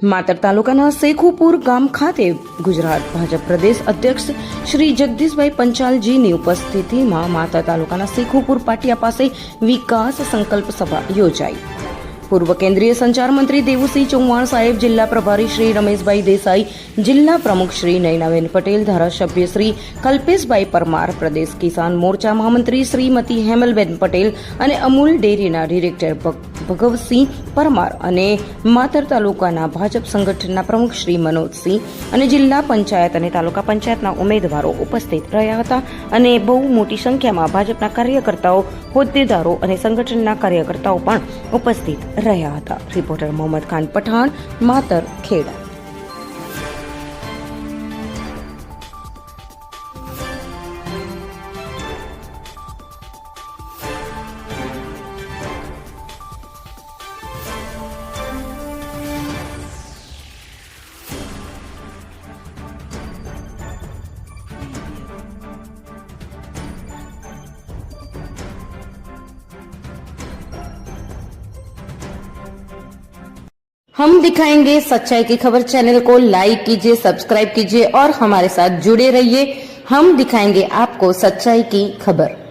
માતર તાલુકાના શેખુપુર ગામ ખાતે ગુજરાત ભાજપ પ્રદેશ અધ્યક્ષ શ્રી જગદીશભાઈ પંચાલજીની ઉપસ્થિતિમાં માતર તાલુકાના શેખુપુર પાટિયા પાસે વિકાસ સંકલ્પ સભા યોજાઈ। પૂર્વ કેન્દ્રીય સંચાર મંત્રી દેવુસિંહ ચૌહાણ સાહેબ, જિલ્લા પ્રભારી શ્રી રમેશભાઈ દેસાઈ, જિલ્લા પ્રમુખ શ્રી નયનાબેન પટેલ, ધારાસભ્ય શ્રી કલ્પેશભાઈ પરમાર, પ્રદેશ કિસાન મોરચા મહામંત્રી શ્રીમતી હેમલબેન પટેલ અને અમૂલ ડેરીના ડિરેક્ટર ભગવતસિંહ પરમાર અને માતર તાલુકાના ભાજપ સંગઠનના પ્રમુખ શ્રી મનોજસિંહ અને જિલ્લા પંચાયત અને તાલુકા પંચાયતના ઉમેદવારો ઉપસ્થિત રહ્યા હતા અને બહુ મોટી સંખ્યામાં ભાજપના કાર્યકર્તાઓ, હોદ્દેદારો અને સંગઠનના કાર્યકર્તાઓ પણ ઉપસ્થિત રહ્યા હતા। રિપોર્ટર મોહમ્મદ ખાન પઠાણ, માતર ખેડા। हम दिखाएंगे सच्चाई की खबर चैनल को लाइक कीजिए, सब्सक्राइब कीजिए और हमारे साथ जुड़े रहिए। हम दिखाएंगे आपको सच्चाई की खबर।